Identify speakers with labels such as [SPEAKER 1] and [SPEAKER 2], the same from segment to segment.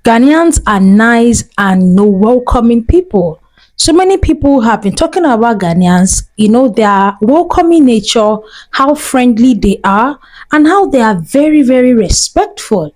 [SPEAKER 1] Ghanaians are nice and no welcoming people. So many people have been talking about Ghanaians, their welcoming nature, how friendly they are, and how they are very, very respectful.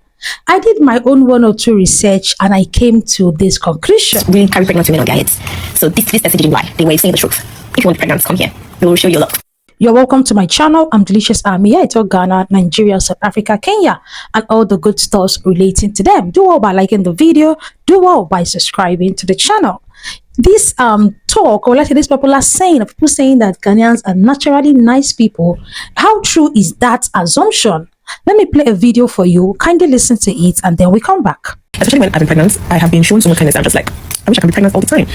[SPEAKER 1] I did my own one or two research and I came to this conclusion.
[SPEAKER 2] We carry pregnant women on their heads. So this person didn't lie. They were saying the truth. If you want pregnant, come here. We will show you a lot.
[SPEAKER 1] You're welcome to my channel. I'm Delicious Army. I talk Ghana, Nigeria, South Africa, Kenya, and all the good stuff relating to them. Do well by liking the video. Do well by subscribing to the channel. This talk, or let's say this popular saying of people saying that Ghanaians are naturally nice people, how true is that assumption? Let me play a video for you. Kindly listen to it and then we come back.
[SPEAKER 2] Especially when I've been pregnant, I have been shown so much kindness. I'm just like, I wish I could be pregnant all the time.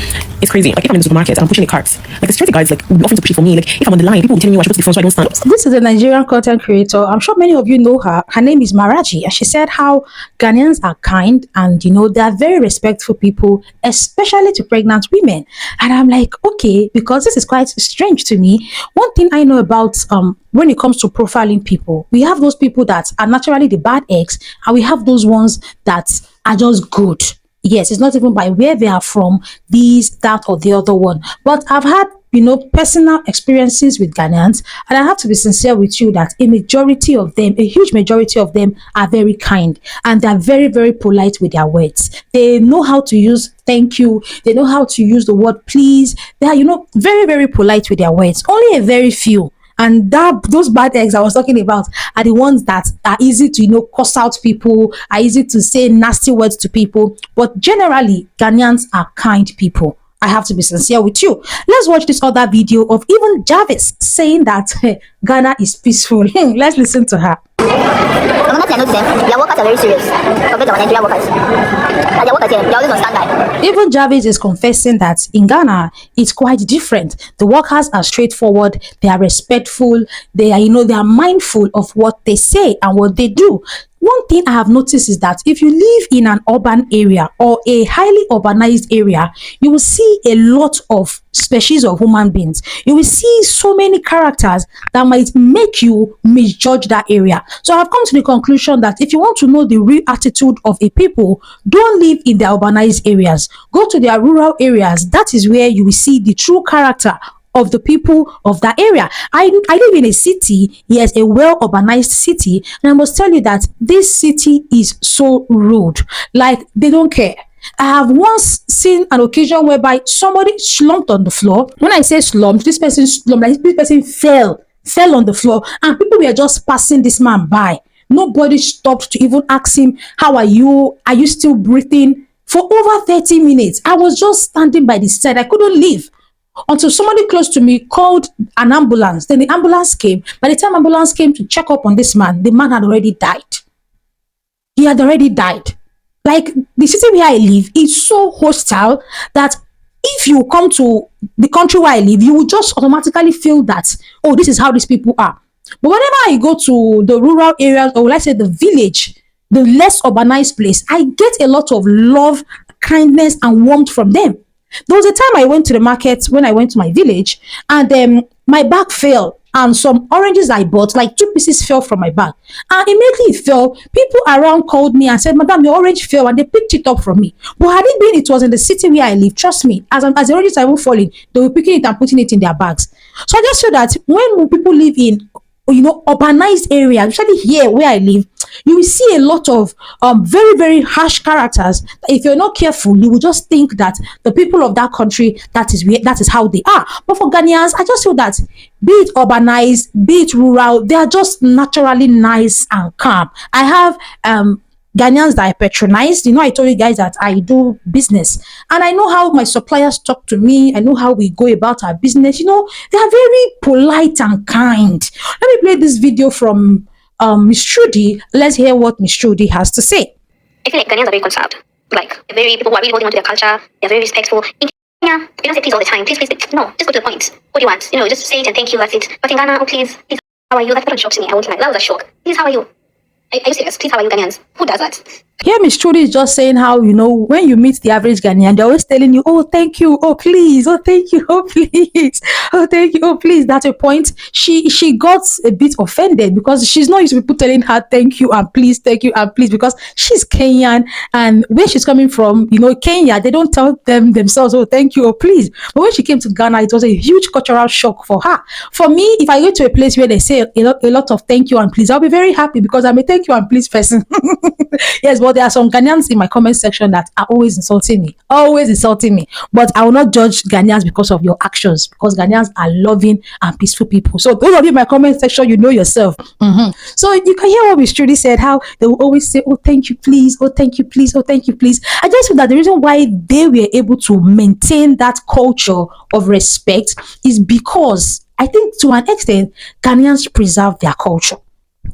[SPEAKER 2] It's crazy. Like if I'm in the supermarket and I'm pushing a cart, like the security guards like will be offering to push it for me. Like if I'm on the line, people will tell me I should put the phone so I don't stand up.
[SPEAKER 1] This is a Nigerian content creator. I'm sure many of you know her. Her name is Maraji, and she said how Ghanaians are kind and they are very respectful people, especially to pregnant women. And I'm like, okay, because this is quite strange to me. One thing I know about when it comes to profiling people, we have those people that are naturally the bad eggs, and we have those ones that are just good. Yes, it's not even by where they are from, this, that, or the other one. But I've had, personal experiences with Ghanaians, and I have to be sincere with you that a majority of them, a huge majority of them are very kind, and they're very, very polite with their words. They know how to use thank you. They know how to use the word please. They are, very, very polite with their words. Only a very few. And those bad eggs I was talking about are the ones that are easy to, cuss out people, are easy to say nasty words to people. But generally, Ghanaians are kind people. I have to be sincere with you. Let's watch this other video of even Jarvis saying that Ghana is peaceful. Let's listen to her.
[SPEAKER 3] I know them. Their workers are very serious compared to our Nigerian workers. And their workers here, they're always on standby.
[SPEAKER 1] Even Jarvis is confessing that in Ghana, it's quite different. The workers are straightforward, they are respectful, they are, they are mindful of what they say and what they do. One thing I have noticed is that if you live in an urban area or a highly urbanized area, you will see a lot of species of human beings. You will see so many characters that might make you misjudge that area. So I've come to the conclusion that if you want to know the real attitude of a people, don't live in the urbanized areas. Go to their rural areas. That is where you will see the true character of the people of that area. I live in a city, yes, a well urbanized city, and I must tell you that this city is so rude. Like they don't care. I have once seen an occasion whereby somebody slumped on the floor. When I say slumped, this person slumped, like this person fell on the floor, and people were just passing this man by. Nobody stopped to even ask him, how are you? Are you still breathing? For over 30 minutes, I was just standing by the side. I couldn't leave until somebody close to me called an ambulance. Then the ambulance came. By the time ambulance came to check up on this man, the man had already died. He had already died. Like the city where I live is so hostile that if you come to the country where I live, you will just automatically feel that, oh, this is how these people are. But whenever I go to the rural areas, or let's say the village, the less urbanized place, I get a lot of love, kindness, and warmth from them. There was a time I went to the market when I went to my village, and my bag fell, and some oranges I bought, like 2 pieces fell from my bag, and immediately it fell. People around called me and said, "Madam, your orange fell," and they picked it up from me. But had it been, it was in the city where I live, trust me, as the oranges are even falling, they were picking it and putting it in their bags. So I just feel that when people live in urbanized areas, especially here where I live, you will see a lot of very, very harsh characters. If you're not careful, you will just think that the people of that country, that is how they are. But for Ghanaians, I just feel that be it urbanized, be it rural, they are just naturally nice and calm. I have Ghanaians that I patronize. I told you guys that I do business, and I know how my suppliers talk to me. I know how we go about our business. They are very polite and kind. Let me play this video from Miss Trudy. Let's hear what Miss Trudy has to say.
[SPEAKER 3] I feel like Ghanaians are very conserved. Like very people who are really holding on to their culture. They're very respectful. In Kenya, they don't say please all the time. Please, please, please. No, just go to the point. What do you want? Just say it and thank you. That's it. But in Ghana, oh please, how are you? That shocks me. I won't lie. That was a shock. Please, how are you? Are you serious? Please, how are you, Ghanaians? Who does that?
[SPEAKER 1] Here, Miss Trudy is just saying how, when you meet the average Ghanaian, they're always telling you, oh, thank you, oh, please, oh, thank you, oh, please, oh, thank you, oh, please. That's a point. She got a bit offended because she's not used to people telling her thank you and please, thank you and please, because she's Kenyan, and where she's coming from, Kenya, they don't tell themselves, oh, thank you, oh, please. But when she came to Ghana, it was a huge cultural shock for her. For me, if I go to a place where they say a lot of thank you and please, I'll be very happy because I'm a thank you and please person. Yes, but there are some Ghanaians in my comment section that are always insulting me. But I will not judge Ghanaians because of your actions, because Ghanaians are loving and peaceful people. So those of you in my comment section, you know yourself. So you can hear what Miss Trudy said, how they will always say, oh, thank you, please, oh, thank you, please, oh, thank you, please. I just feel that the reason why they were able to maintain that culture of respect is because I think to an extent, Ghanaians preserve their culture.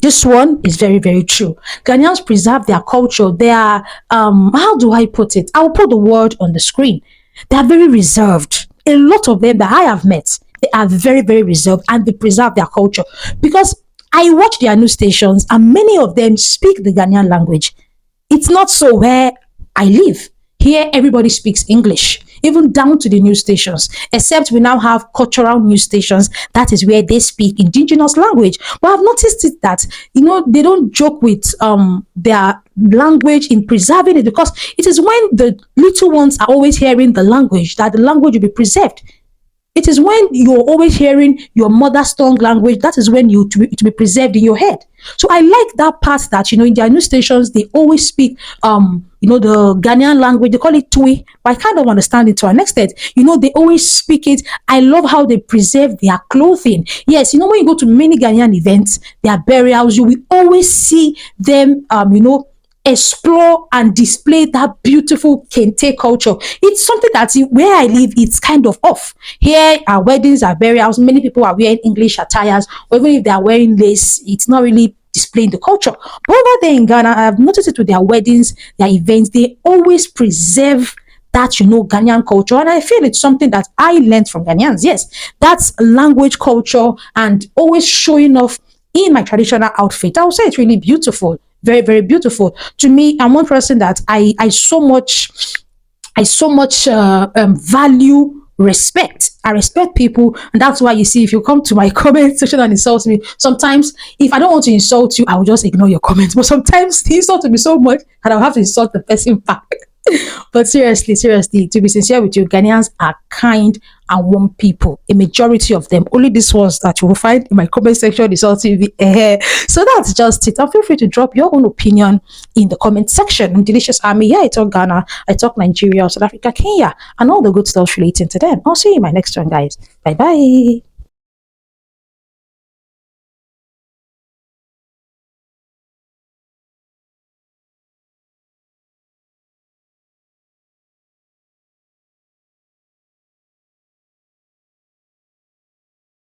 [SPEAKER 1] This one is very, very true. Ghanaians preserve their culture. They are, how do I put it? I'll put the word on the screen. They are very reserved. A lot of them that I have met, they are very, very reserved and they preserve their culture. Because I watch their news stations and many of them speak the Ghanaian language. It's not so where I live. Here, everybody speaks English, even down to the news stations, except we now have cultural news stations. That is where they speak indigenous language. But I've noticed it that, they don't joke with their language in preserving it, because it is when the little ones are always hearing the language that the language will be preserved. It is when you're always hearing your mother's tongue language, that is when it will be preserved in your head. So I like that part that, in their news stations, they always speak, the Ghanaian language. They call it Twi, but I kind of understand it to an extent. They always speak it. I love how they preserve their clothing. Yes, when you go to many Ghanaian events, their burials, you will always see them, explore and display that beautiful Kente culture. It's something that where I live, it's kind of off. Here, our weddings, our burials, many people are wearing English attires, or even if they are wearing lace, it's not really displaying the culture. But over there in Ghana, I've noticed it with their weddings, their events, they always preserve that, Ghanaian culture. And I feel it's something that I learned from Ghanaians. Yes, that's language, culture, and always showing off in my traditional outfit. I would say it's really beautiful. Very, very beautiful. To me, I'm one person that I so much value respect. I respect people, and that's why you see, if you come to my comment section and insult me, sometimes if I don't want to insult you, I will just ignore your comments. But sometimes the insult will be so much and I'll have to insult the person back. But seriously, to be sincere with you, Ghanaians are kind and warm people. A majority of them. Only these ones that you will find in my comment section is also so that's just it. And feel free to drop your own opinion in the comment section. I'm Delicious Army. Yeah, I talk Ghana, I talk Nigeria, South Africa, Kenya, and all the good stuff relating to them. I'll see you in my next one, guys. Bye bye.